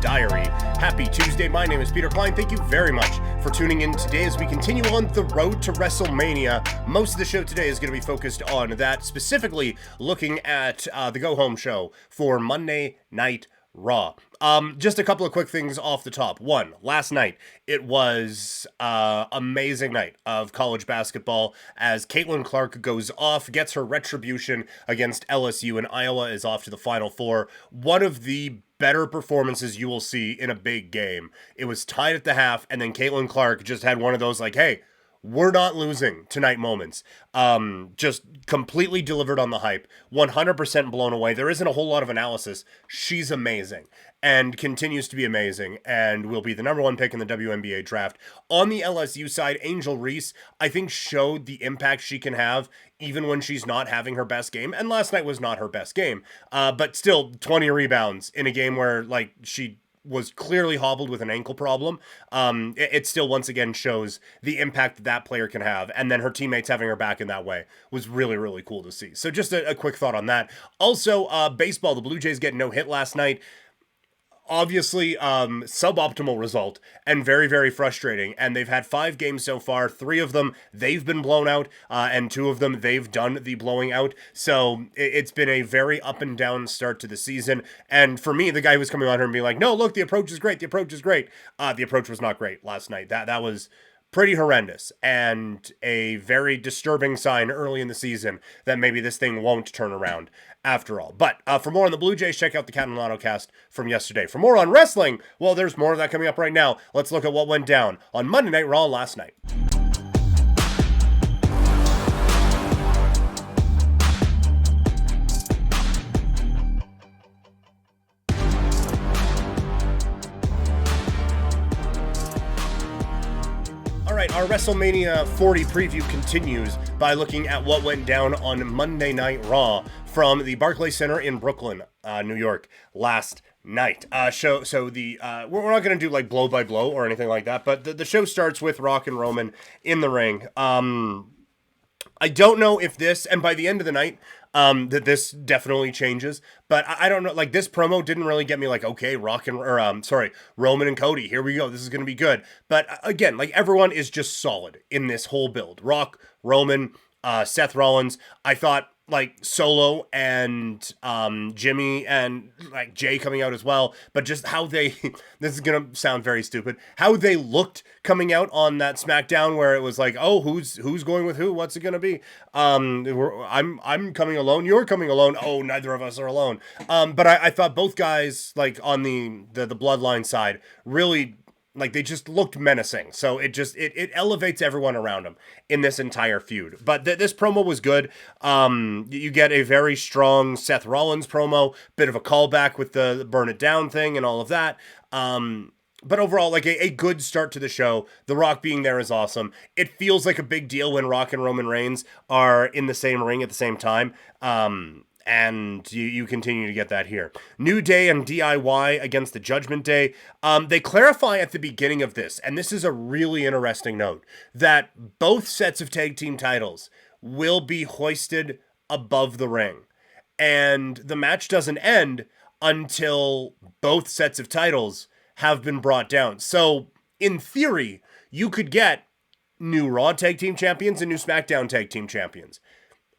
Diary. Happy Tuesday, my name is Peter Klein. Thank you very much for tuning in today as we continue on the road to WrestleMania. Most of the show today is going to be focused on that, specifically looking at the go-home show for Monday Night Raw. Just a couple of quick things off the top. One, last night, it was amazing night of college basketball as Caitlin Clark goes off, gets her retribution against LSU, and Iowa is off to the Final Four. One of the better performances you will see in a big game. It was tied at the half, and then Caitlin Clark just had one of those like, hey, we're not losing tonight moments. Just completely delivered on the hype. 100% blown away. There isn't a whole lot of analysis. She's amazing and continues to be amazing and will be the number one pick in the WNBA draft. On the LSU side, Angel Reese, I think, showed the impact she can have even when she's not having her best game. And last night was not her best game. But still, 20 rebounds in a game where, like, she was clearly hobbled with an ankle problem. It still once again shows the impact that player can have, and then her teammates having her back in that way was really, really cool to see. So just a quick thought on that. Also, baseball, the Blue Jays get no hit last night. Obviously, suboptimal result and very, very frustrating. And they've had 5 games so far. 3 of them, they've been blown out, and 2 of them, they've done the blowing out. So it's been a very up and down start to the season. And for me, the guy who was coming on here and being like, no, look, the approach is great. The approach is great. The approach was not great last night. That was pretty horrendous and a very disturbing sign early in the season that maybe this thing won't turn around after all. But for more on the Blue Jays, check out the Cat and Autocast from yesterday. For more on wrestling, well, there's more of that coming up right now. Let's look at what went down on Monday Night Raw last night. Our WrestleMania 40 preview continues by looking at what went down on Monday Night Raw from the Barclays Center in Brooklyn, New York, last night. We're not going to do like blow by blow or anything like that, but the show starts with Rock and Roman in the ring. I don't know if this, and by the end of the night, that this definitely changes, but I don't know, like, this promo didn't really get me like, okay, Roman and Cody, here we go, this is going to be good. But again, like, everyone is just solid in this whole build. Rock, Roman, Seth Rollins, I thought, like, Solo and Jimmy and like Jay coming out as well, but just how they this is gonna sound very stupid, how they looked coming out on that SmackDown where it was like, oh, who's going with who, what's it gonna be, I'm coming alone, you're coming alone, oh, neither of us are alone. But I thought both guys, like, on the Bloodline side, really, like, they just looked menacing. So it elevates everyone around them in this entire feud. But this promo was good. You get a very strong Seth Rollins promo, bit of a callback with the burn it down thing and all of that. But overall, like, a good start to the show. The Rock being there is awesome. It feels like a big deal when Rock and Roman Reigns are in the same ring at the same time. And you continue to get that here. New Day and DIY against the Judgment Day. They clarify at the beginning of this, and this is a really interesting note, that both sets of tag team titles will be hoisted above the ring. And the match doesn't end until both sets of titles have been brought down. So, in theory, you could get new Raw tag team champions and new SmackDown tag team champions.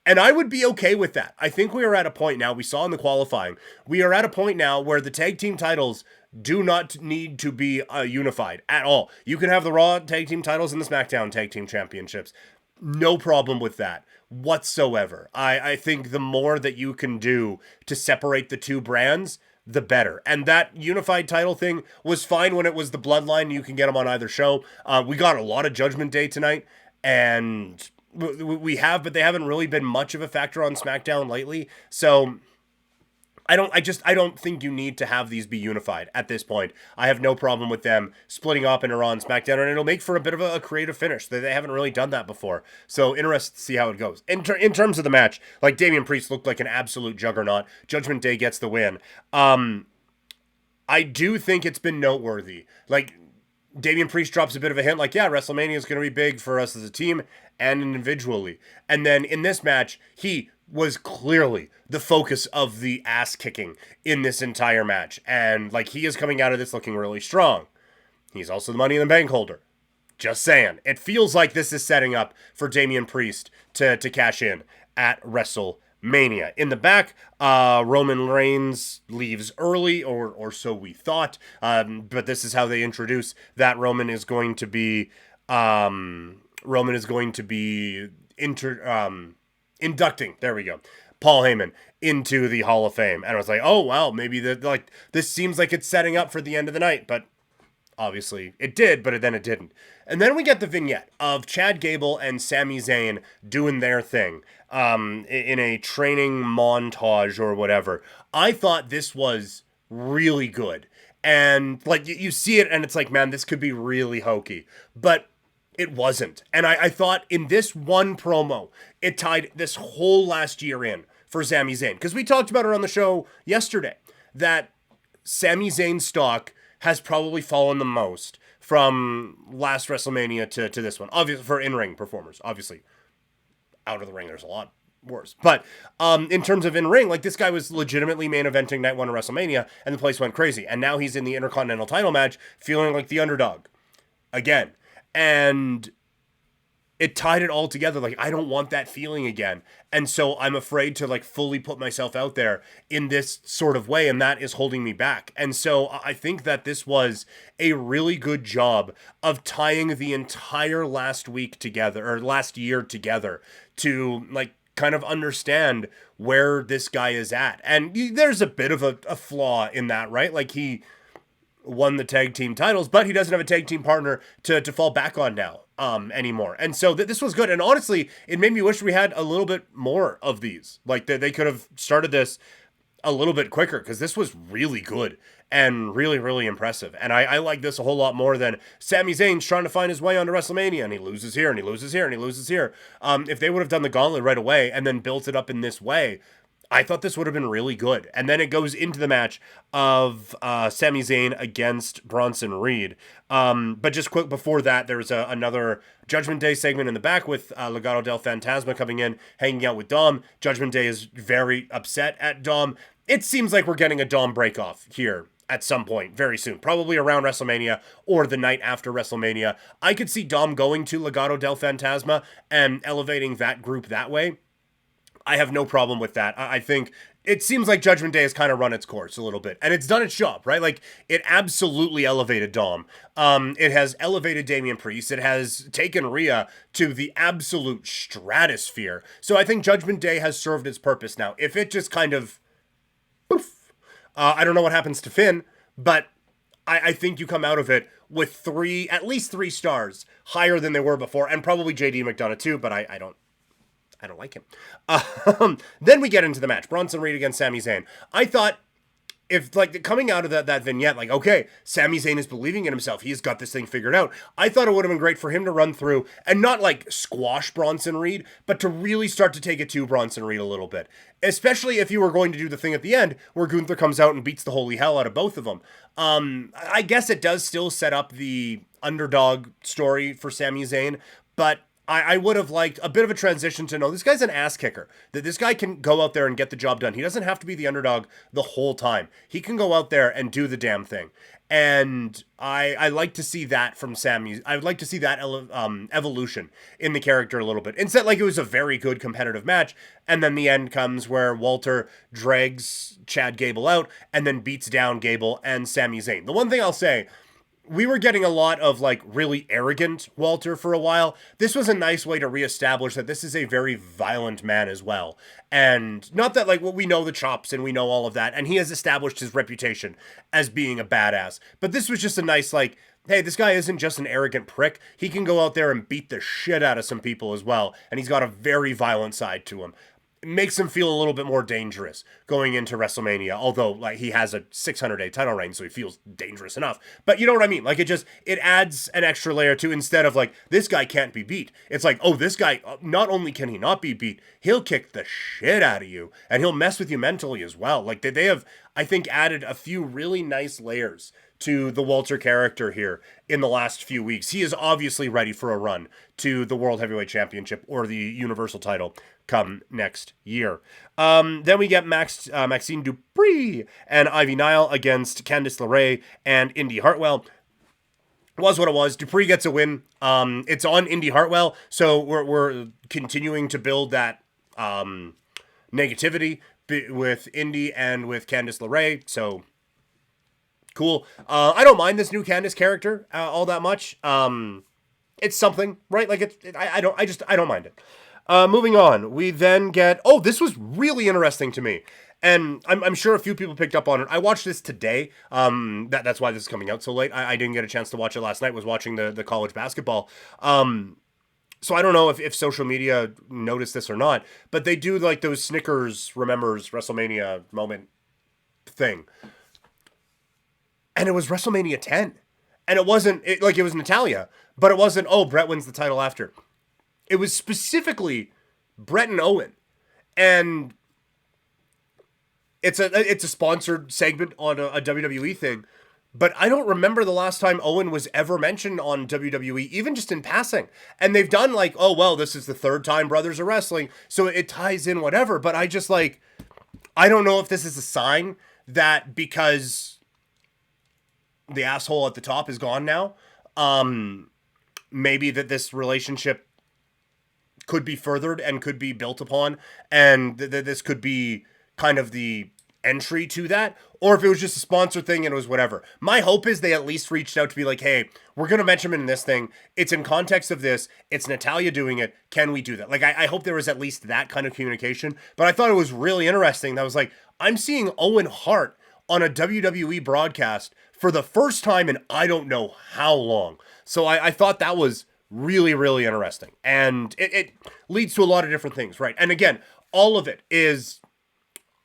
And I would be okay with that. I think we are at a point now, we saw in the qualifying, we are at a point now where the tag team titles do not need to be unified at all. You can have the Raw tag team titles and the SmackDown tag team championships. No problem with that whatsoever. I think the more that you can do to separate the two brands, the better. And that unified title thing was fine when it was the Bloodline. You can get them on either show. We got a lot of Judgment Day tonight, and we have, but they haven't really been much of a factor on SmackDown lately. So I don't think you need to have these be unified at this point. I have no problem with them splitting up into Raw and SmackDown, and it'll make for a bit of a creative finish. They haven't really done that before. So interested to see how it goes. In terms of the match, like, Damian Priest looked like an absolute juggernaut. Judgment Day gets the win. I do think it's been noteworthy. Like, Damian Priest drops a bit of a hint, like, yeah, WrestleMania is going to be big for us as a team and individually. And then in this match, he was clearly the focus of the ass kicking in this entire match. And like, he is coming out of this looking really strong. He's also the Money in the Bank holder. Just saying. It feels like this is setting up for Damian Priest to cash in at WrestleMania. In the back, Roman Reigns leaves early, or so we thought. But this is how they introduce that Roman is going to be inducting. There we go. Paul Heyman into the Hall of Fame. And I was like, oh wow, maybe this seems like it's setting up for the end of the night, but obviously it did, but then it didn't. And then we get the vignette of Chad Gable and Sami Zayn doing their thing in a training montage or whatever. I thought this was really good. And like, you see it and it's like, man, this could be really hokey. But it wasn't. And I thought in this one promo, it tied this whole last year in for Sami Zayn. Because we talked about it on the show yesterday, that Sami Zayn's stock has probably fallen the most from last WrestleMania to this one. Obviously, for in-ring performers. Obviously, out of the ring, there's a lot worse. But in terms of in-ring, like, this guy was legitimately main eventing night one of WrestleMania, and the place went crazy. And now he's in the Intercontinental title match, feeling like the underdog again. And it tied it all together. Like, I don't want that feeling again. And so I'm afraid to like fully put myself out there in this sort of way. And that is holding me back. And so I think that this was a really good job of tying the entire last week together, or last year together, to like kind of understand where this guy is at. And there's a bit of a flaw in that, right? Like, he won the tag team titles, but he doesn't have a tag team partner to fall back on now anymore. And so this was good. And honestly, it made me wish we had a little bit more of these. Like, they could have started this a little bit quicker, because this was really good and really, really impressive. And I like this a whole lot more than Sami Zayn's trying to find his way onto WrestleMania, and he loses here, and he loses here, and he loses here. If they would have done the gauntlet right away and then built it up in this way, I thought this would have been really good. And then it goes into the match of Sami Zayn against Bronson Reed. But just quick before that, there's another Judgment Day segment in the back with Legado del Fantasma coming in, hanging out with Dom. Judgment Day is very upset at Dom. It seems like we're getting a Dom breakoff here at some point very soon, probably around WrestleMania or the night after WrestleMania. I could see Dom going to Legado del Fantasma and elevating that group that way. I have no problem with that. I think it seems like Judgment Day has kind of run its course a little bit, and it's done its job, right? Like, it absolutely elevated Dom. It has elevated Damian Priest. It has taken Rhea to the absolute stratosphere. So I think Judgment Day has served its purpose now. If it just kind of poof, I don't know what happens to Finn, but I think you come out of it with at least three stars higher than they were before, and probably JD McDonough too, but I don't like him. Then we get into the match. Bronson Reed against Sami Zayn. I thought, if like coming out of that vignette, like, okay, Sami Zayn is believing in himself. He's got this thing figured out. I thought it would have been great for him to run through and not like squash Bronson Reed, but to really start to take it to Bronson Reed a little bit. Especially if you were going to do the thing at the end where Gunther comes out and beats the holy hell out of both of them. I guess it does still set up the underdog story for Sami Zayn, but I would have liked a bit of a transition to know this guy's an ass kicker. That this guy can go out there and get the job done. He doesn't have to be the underdog the whole time. He can go out there and do the damn thing. And I like to see that from Sami. I would like to see that evolution in the character a little bit. Instead, like, it was a very good competitive match, and then the end comes where Walter drags Chad Gable out and then beats down Gable and Sami Zayn. The one thing I'll say, we were getting a lot of like really arrogant Walter for a while. This was a nice way to reestablish that this is a very violent man as well. And not that like, well, we know the chops and we know all of that, and he has established his reputation as being a badass. But this was just a nice like, hey, this guy isn't just an arrogant prick. He can go out there and beat the shit out of some people as well. And he's got a very violent side to him. It makes him feel a little bit more dangerous going into WrestleMania, although like he has a 600-day title reign, so he feels dangerous enough. But you know what I mean? Like, it adds an extra layer to, instead of like, this guy can't be beat. It's like, oh, this guy, not only can he not be beat, he'll kick the shit out of you, and he'll mess with you mentally as well. Like, they have, I think, added a few really nice layers to the Walter character here in the last few weeks. He is obviously ready for a run to the World Heavyweight Championship or the Universal title come next year. Then we get Maxine Dupree and Ivy Nile against Candice LeRae and Indy Hartwell. Was what it was. Dupree gets a win. It's on Indy Hartwell, so we're continuing to build that negativity with Indy and with Candice LeRae. So cool. I don't mind this new Candice character all that much. It's something, right? Like I don't mind it. Moving on, we then get. Oh, this was really interesting to me. And I'm sure a few people picked up on it. I watched this today. That's why this is coming out so late. I didn't get a chance to watch it last night. Was watching the college basketball. So I don't know if social media noticed this or not. But they do like those Snickers remembers WrestleMania moment thing. And it was WrestleMania 10. And it wasn't it was Natalia. But it wasn't, oh, Brett wins the title after. It was specifically Brett and Owen. And it's a sponsored segment on a WWE thing, but I don't remember the last time Owen was ever mentioned on WWE, even just in passing. And they've done like, oh, well, this is the third time brothers are wrestling, so it ties in whatever. But I just like, I don't know if this is a sign that because the asshole at the top is gone now, maybe that this relationship could be furthered and could be built upon, and this could be kind of the entry to that, or if it was just a sponsor thing and it was whatever. My hope is they at least reached out to be like, hey, we're going to mention him in this thing. It's in context of this. It's Natalia doing it. Can we do that? Like, I hope there was at least that kind of communication, but I thought it was really interesting. That was like, I'm seeing Owen Hart on a WWE broadcast for the first time in I don't know how long. So I thought that was really, really interesting. And it leads to a lot of different things, right? And again, all of it is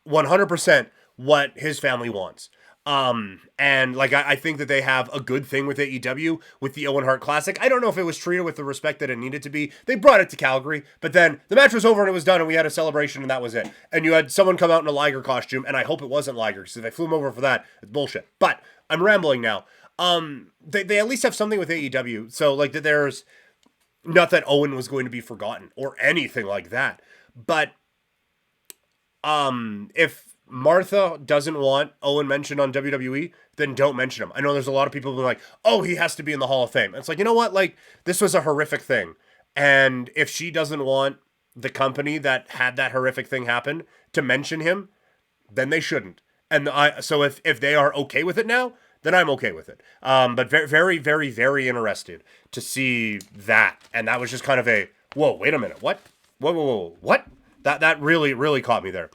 100% what his family wants. And like, I think that they have a good thing with AEW with the Owen Hart Classic. I don't know if it was treated with the respect that it needed to be. They brought it to Calgary, but then the match was over and it was done and we had a celebration and that was it. And you had someone come out in a Liger costume, and I hope it wasn't Liger, because if they flew him over for that, it's bullshit. But I'm rambling now. They at least have something with AEW. So like, there's not that Owen was going to be forgotten or anything like that. But if Martha doesn't want Owen mentioned on WWE, then don't mention him. I know there's a lot of people who are like, oh, he has to be in the Hall of Fame. It's like, you know what? Like, this was a horrific thing. And if she doesn't want the company that had that horrific thing happen to mention him, then they shouldn't. And so if they are okay with it now, then I'm okay with it. But very, very, very, very interested to see that. And that was just kind of a, whoa, wait a minute. What? Whoa, what? That really, really caught me there.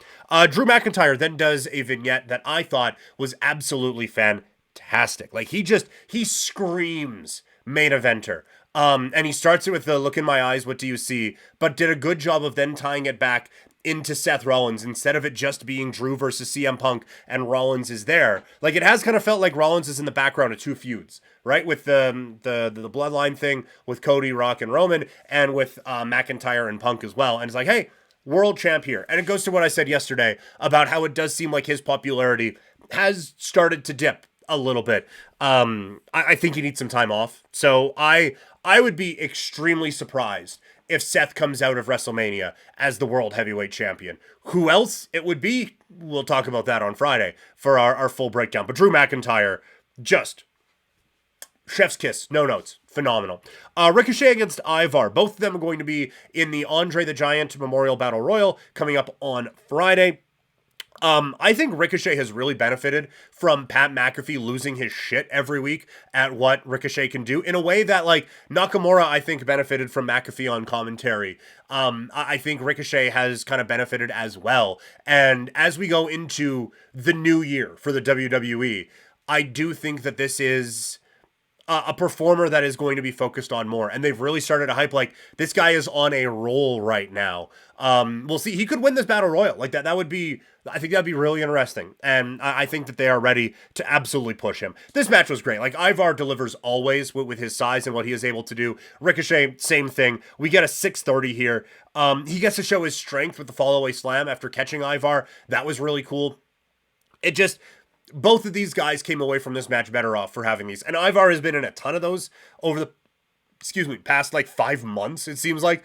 Drew McIntyre then does a vignette that I thought was absolutely fantastic. Like, he screams main eventer. And he starts it with the look in my eyes, what do you see? But did a good job of then tying it back into Seth Rollins instead of it just being Drew versus CM Punk and Rollins is there. Like, it has kind of felt like Rollins is in the background of two feuds, right? With the bloodline thing with Cody, Rock, and Roman, and with McIntyre and Punk as well. And it's like, hey, world champ here. And it goes to what I said yesterday about how it does seem like his popularity has started to dip a little bit. I think he needs some time off. So I would be extremely surprised if Seth comes out of WrestleMania as the world heavyweight champion. Who else it would be, we'll talk about that on Friday for our full breakdown. But Drew McIntyre, just chef's kiss, no notes. Phenomenal. Ricochet against Ivar. Both of them are going to be in the Andre the Giant Memorial Battle Royal coming up on Friday. I think Ricochet has really benefited from Pat McAfee losing his shit every week at what Ricochet can do in a way that, like, Nakamura, I think, benefited from McAfee on commentary. I think Ricochet has kind of benefited as well. And as we go into the new year for the WWE, I do think that this is a performer that is going to be focused on more. And they've really started to hype, like, this guy is on a roll right now. We'll see. He could win this Battle Royal. Like, that would be, I think that'd be really interesting. And I think that they are ready to absolutely push him. This match was great. Like, Ivar delivers always with his size and what he is able to do. Ricochet, same thing. We get a 630 here. He gets to show his strength with the fall-away slam after catching Ivar. That was really cool. It just, both of these guys came away from this match better off for having these. And Ivar has been in a ton of those over the, past like 5 months, it seems like.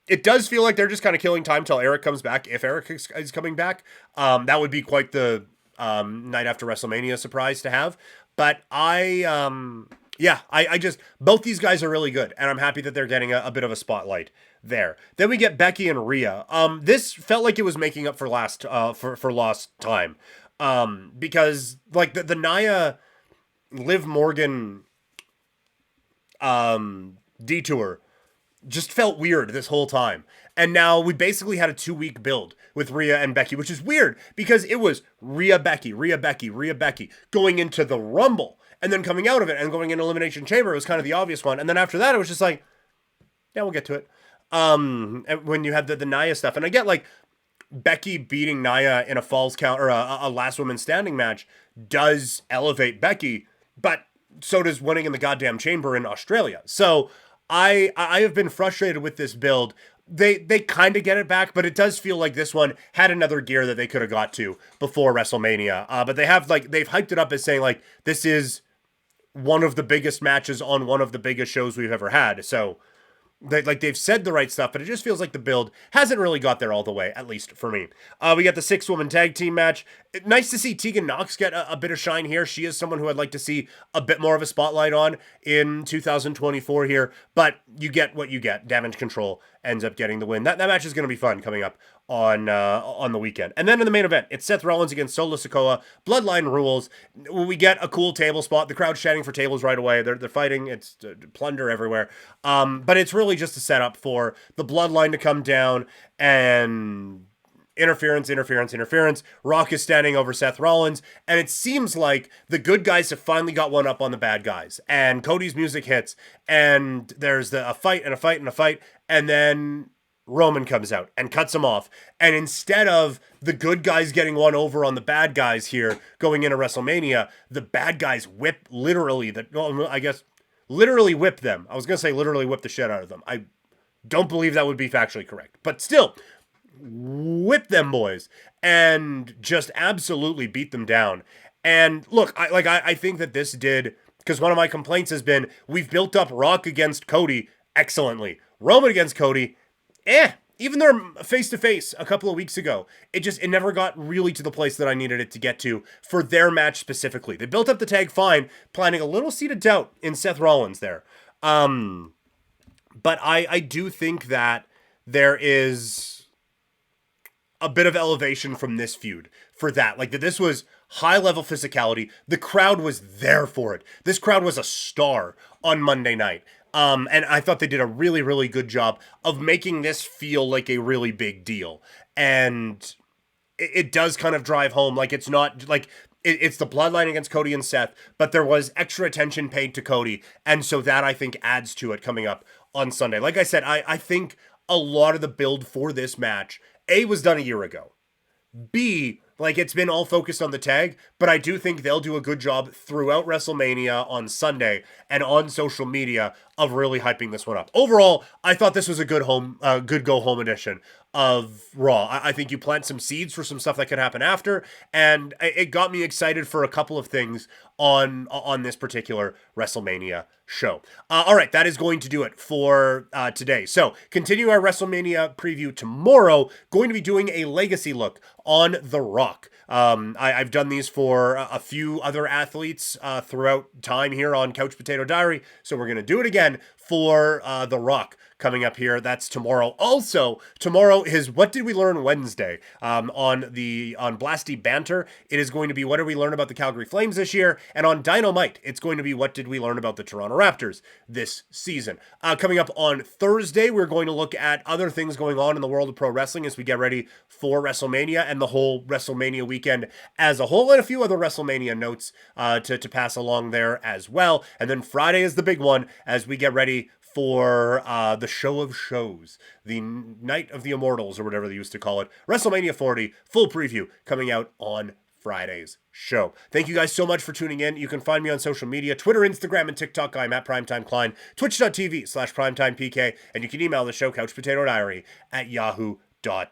it does feel like they're just kind of killing time till Eric comes back. If Eric is coming back, that would be quite the night after WrestleMania surprise to have. But I just, both these guys are really good, and I'm happy that they're getting a bit of a spotlight there. Then we get Becky and Rhea. This felt like it was making up for lost time. Because like the Nia Liv Morgan detour just felt weird this whole time. And now we basically had a 2-week build with Rhea and Becky, which is weird because it was Rhea Becky going into the Rumble and then coming out of it and going into Elimination Chamber. It was kind of the obvious one. And then after that, it was just like, yeah, we'll get to it. When you had the Nia stuff, and I get like Becky beating Nia in a falls count or a last woman standing match does elevate Becky, but so does winning in the goddamn chamber in Australia. So I have been frustrated with this build. They kind of get it back, but it does feel like this one had another gear that they could have got to before WrestleMania. But they've hyped it up as saying like this is one of the biggest matches on one of the biggest shows we've ever had. So they've said the right stuff, but it just feels like the build hasn't really got there all the way, at least for me. We got the 6-woman tag team match. Nice to see Tegan Nox get a bit of shine here. She is someone who I'd like to see a bit more of a spotlight on in 2024 here, but you get what you get. Damage Control ends up getting the win. That match is going to be fun coming up on the weekend. And then in the main event, it's Seth Rollins against Solo Sikoa. Bloodline rules. We get a cool table spot. The crowd's chanting for tables right away. They're fighting. It's plunder everywhere. But it's really just a setup for the Bloodline to come down and interference. Rock is standing over Seth Rollins, and it seems like the good guys have finally got one up on the bad guys. And Cody's music hits, and there's a fight, and then Roman comes out and cuts him off. And instead of the good guys getting one over on the bad guys here going into WrestleMania, the bad guys literally whip them. I was going to say literally whip the shit out of them. I don't believe that would be factually correct. But still, whip them boys and just absolutely beat them down. And look, I think that this did, because one of my complaints has been we've built up Rock against Cody excellently. Roman against Cody, even though face-to-face a couple of weeks ago, it never got really to the place that I needed it to get to for their match specifically. They built up the tag fine, planting a little seed of doubt in Seth Rollins there. But I do think that there is a bit of elevation from this feud for that. Like, that this was high-level physicality. The crowd was there for it. This crowd was a star on Monday night. And I thought they did a really, really good job of making this feel like a really big deal. And it does kind of drive home. Like, it's not like it's the Bloodline against Cody and Seth, but there was extra attention paid to Cody. And so that, I think, adds to it coming up on Sunday. Like I said, I think a lot of the build for this match, A, was done a year ago. B, like, it's been all focused on the tag, but I do think they'll do a good job throughout WrestleMania on Sunday and on social media of really hyping this one up. Overall, I thought this was a good go home edition of Raw. I think you plant some seeds for some stuff that could happen after, and it got me excited for a couple of things on this particular WrestleMania show. All right, that is going to do it for today. So, continue our WrestleMania preview tomorrow. Going to be doing a legacy look on The Rock. I've done these for a few other athletes throughout time here on Couch Potato Diary, so we're going to do it again for The Rock coming up here. That's tomorrow. Also, tomorrow is What Did We Learn Wednesday on Blasty Banter. It is going to be What Did We Learn About the Calgary Flames this year? And on Dynamite, it's going to be What Did We Learn About the Toronto Raptors this season? Coming up on Thursday, we're going to look at other things going on in the world of pro wrestling as we get ready for WrestleMania and the whole WrestleMania weekend as a whole, and a few other WrestleMania notes to pass along there as well. And then Friday is the big one as we get ready for the show of shows, the Night of the Immortals, or whatever they used to call it. WrestleMania 40, full preview coming out on Friday's show. Thank you guys so much for tuning in. You can find me on social media, Twitter, Instagram, and TikTok. I'm at Primetime Klein, twitch.tv/PrimetimePK, and you can email the show, couchpotatodiary@yahoo.com.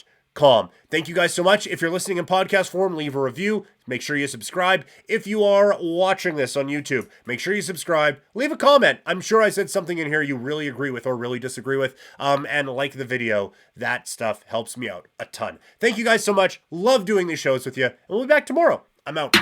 Thank you guys so much. If you're listening in podcast form, leave a review. Make sure you subscribe. If you are watching this on YouTube, make sure you subscribe. Leave a comment. I'm sure I said something in here you really agree with or really disagree with. And like the video. That stuff helps me out a ton. Thank you guys so much. Love doing these shows with you. And we'll be back tomorrow. I'm out.